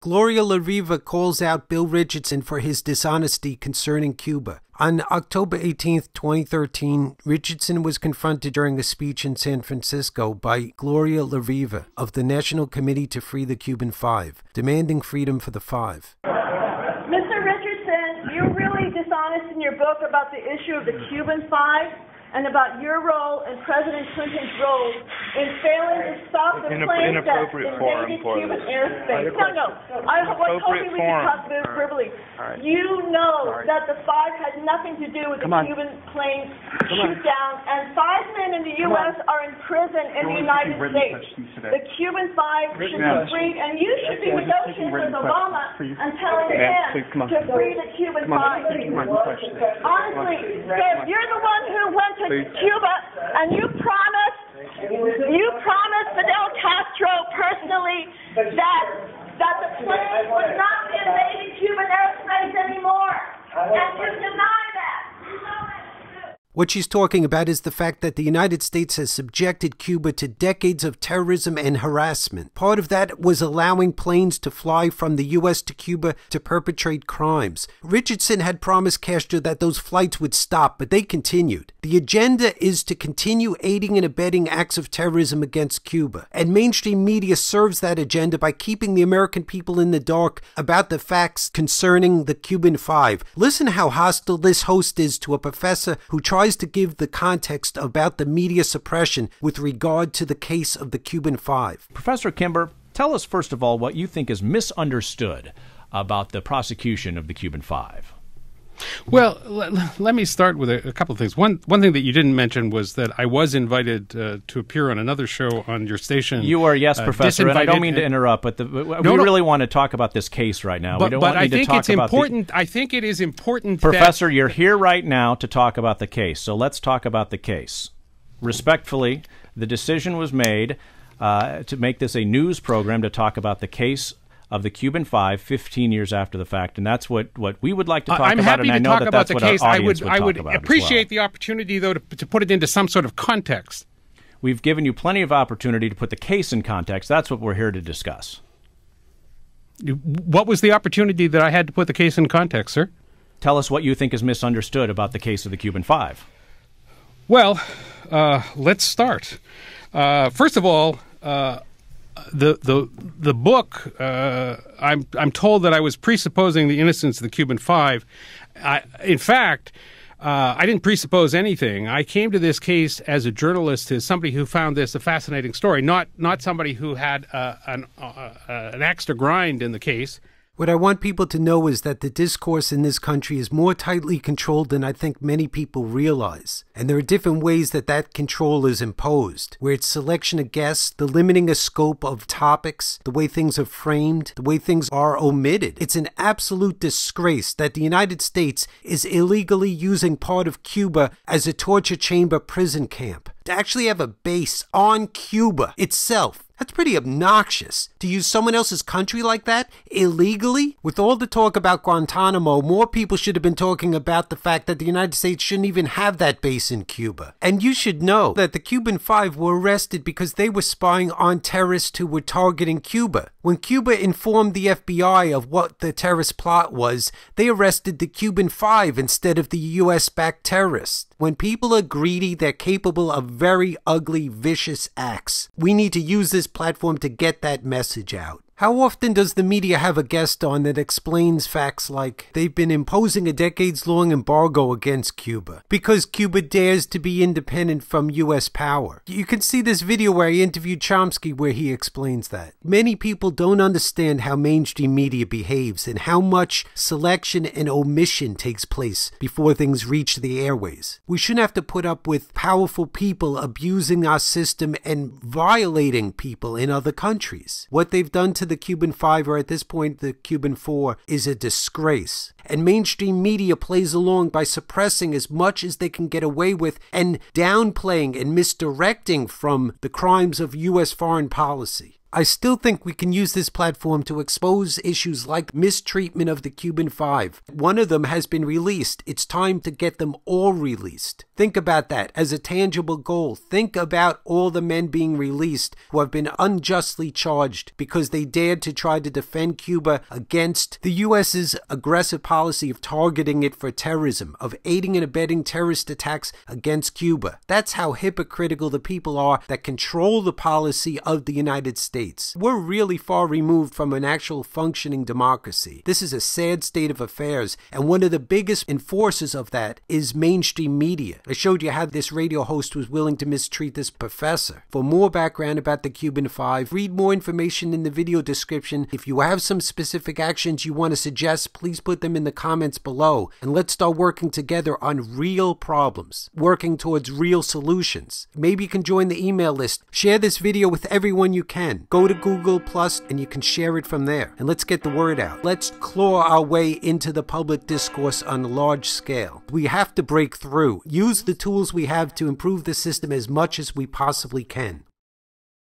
Gloria La Riva calls out Bill Richardson for his dishonesty concerning Cuba. On October 18, 2013, Richardson was confronted during a speech in San Francisco by Gloria La Riva of the National Committee to Free the Cuban FIve, demanding freedom for the FIve. Mr. Richardson, you're really dishonest in your book about the issue of the Cuban FIve and about your role and President Clinton's role in failing to stop the planes that invaded Cuban airspace. I was hoping we could talk this verbally. Right. You know that the FIve had nothing to do with the Cuban plane shoot down, and 5 men in the U.S. are in prison in the United States. The Cuban FIve should be freed, and you should be negotiating with Obama and telling him to free the Cuban FIve. Honestly, if you're the one who went to Cuba and you promised Fidel Castro personally that the plane would not be invading Cuban airspace anymore, and you deny that. What she's talking about is the fact that the United States has subjected Cuba to decades of terrorism and harassment. Part of that was allowing planes to fly from the U.S. to Cuba to perpetrate crimes. Richardson had promised Castro that those flights would stop, but they continued. The agenda is to continue aiding and abetting acts of terrorism against Cuba. And mainstream media serves that agenda by keeping the American people in the dark about the facts concerning the Cuban FIve. Listen how hostile this host is to a professor who tries to give the context about the media suppression with regard to the case of the Cuban FIve. Professor Kimber, tell us first of all what you think is misunderstood about the prosecution of the Cuban FIve. Well, let me start with a couple of things. One thing that you didn't mention was that I was invited to appear on another show on your station. You are, yes, Professor, and I don't mean to interrupt, but we really want to talk about this case right now. We don't want to talk about I think it is important Professor, you're here right now to talk about the case, so let's talk about the case. Respectfully, the decision was made to make this a news program to talk about the case of the Cuban FIve 15 years after the fact, and that's what we would like to talk about. I'm happy to talk about the case. I would appreciate the opportunity, though, to put it into some sort of context. We've given you plenty of opportunity to put the case in context. That's what we're here to discuss. What was the opportunity that I had to put the case in context, sir? Tell us what you think is misunderstood about the case of the Cuban FIve. Well, let's start. First of all, the book, I'm told that I was presupposing the innocence of the Cuban FIve. In fact, I didn't presuppose anything. I came to this case as a journalist, as somebody who found this a fascinating story, not somebody who had an axe to grind in the case. What I want people to know is that the discourse in this country is more tightly controlled than I think many people realize. And there are different ways that that control is imposed, where it's selection of guests, the limiting of scope of topics, the way things are framed, the way things are omitted. It's an absolute disgrace that the United States is illegally using part of Cuba as a torture chamber prison camp. To actually have a base on Cuba itself. That's pretty obnoxious. To use someone else's country like that, illegally? With all the talk about Guantanamo, more people should have been talking about the fact that the United States shouldn't even have that base in Cuba. And you should know that the Cuban FIve were arrested because they were spying on terrorists who were targeting Cuba. When Cuba informed the FBI of what the terrorist plot was, they arrested the Cuban FIve instead of the US-backed terrorists. When people are greedy, they're capable of very ugly, vicious acts. We need to use this platform to get that message out. How often does the media have a guest on that explains facts like they've been imposing a decades-long embargo against Cuba because Cuba dares to be independent from U.S. power? You can see this video where I interviewed Chomsky where he explains that. Many people don't understand how mainstream media behaves and how much selection and omission takes place before things reach the airways. We shouldn't have to put up with powerful people abusing our system and violating people in other countries. What they've done to the Cuban FIve, or at this point the Cuban Four, is a disgrace. And mainstream media plays along by suppressing as much as they can get away with and downplaying and misdirecting from the crimes of U.S. foreign policy. I still think we can use this platform to expose issues like mistreatment of the Cuban FIve. One of them has been released. It's time to get them all released. Think about that as a tangible goal. Think about all the men being released who have been unjustly charged because they dared to try to defend Cuba against the U.S.'s aggressive policy of targeting it for terrorism, of aiding and abetting terrorist attacks against Cuba. That's how hypocritical the people are that control the policy of the United States. We're really far removed from an actual functioning democracy. This is a sad state of affairs, and one of the biggest enforcers of that is mainstream media. I showed you how this radio host was willing to mistreat this professor. For more background about the Cuban FIve, read more information in the video description. If you have some specific actions you want to suggest, please put them in the comments below, and let's start working together on real problems, working towards real solutions. Maybe you can join the email list. Share this video with everyone you can. Go to Google Plus and you can share it from there. And let's get the word out. Let's claw our way into the public discourse on a large scale. We have to break through. Use the tools we have to improve the system as much as we possibly can.